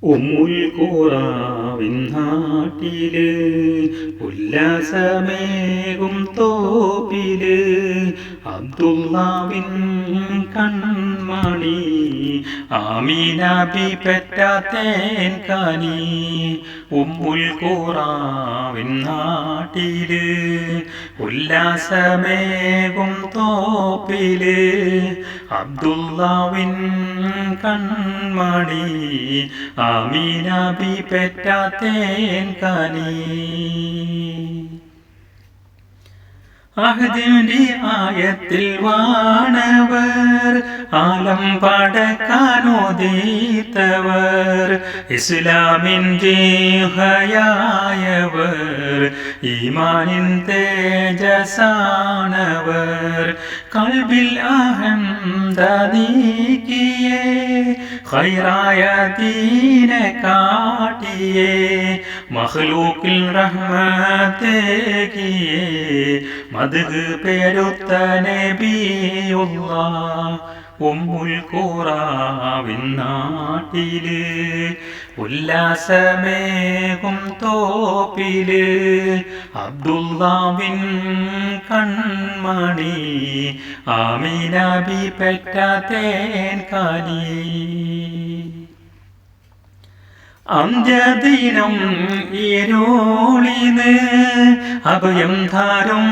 ഉമ്മുൽ ഖുറാവിൻ നാട്ടില് ഉല്ലാസമേകും തോപ്പില് അബ്ദുല്ലാവിൻ കൺമണി ആമീന ബി പെറ്റ തേൻകനി. ഉമ്മുൽ ഖുറാവിൻ നാട്ടില് ഉല്ലാസമേകും തോപ്പില് അബ്ദുല്ലാവിൻ കൺമണി ആമീന ബി പെറ്റ തേൻകനി. അഹദിന്റെ ആയത്തിൽ വാണവർ ആലം പടക്കാനോദീത്തവർ ഇസ്ലാമിൻ്റെ ഹയായവർ ഈമാനിൻ തേജസാണവർ. കൽബിൽ അഹംദീക്കിയേ ഖൈറായ ദീനെ കാട്ടിയേ മഖ്ലൂക്കിൽ റഹ്മത്തേകിയേ മദ്ഹ് പേരുത്ത നബിയുള്ളാഹ്. ഉമ്മുൽ ഖുറാവിൻ നാട്ടില് ഉല്ലാസമേകും തോപ്പില് അബ്ദുല്ലാവിൻ കൺമണി ആമീന ബി പെറ്റ തേൻകനി. അന്ത്യദിനം ഇരുളിന് അഭയം ധാരും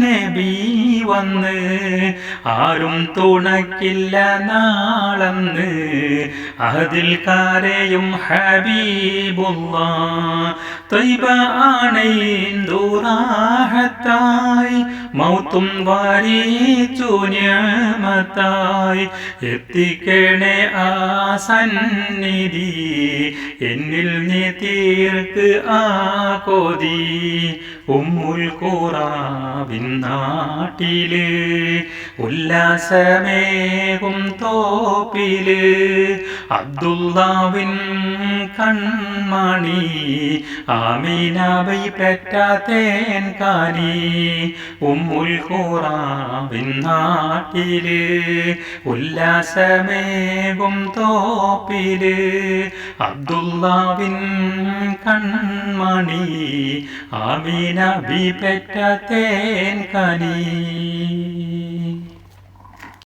നബി വന്ന് ആരും തുണക്കില്ല നാളന്ന് അഹദിൽ കരയും ഹബീബുല്ലാഹ്. ത്വയ്ബ ആണൈന്ദുറാഹത്തായി മൗത്തും വാരിച്ചു നിഅമത്തായി എത്തിക്കണേ ആ സന്നിധി എന്നിൽ നീ തീർക്ക് ആ കൊതി. ഉമ്മുൽ ഖുറാവിൻ നാട്ടില് ഉല്ലാസമേകും തോപ്പില് അബ്ദുല്ലാവിൻ കൺമണി ആമീന ബി പെറ്റ തേൻകനി. ഉമ്മുൽ ഖുറാവിൻ നാട്ടില് ഉല്ലാസമേകും തോപ്പില് അബ്ദുല്ലാവിൻ കൺമണി ആമീന ബി പെറ്റ തേൻകനി.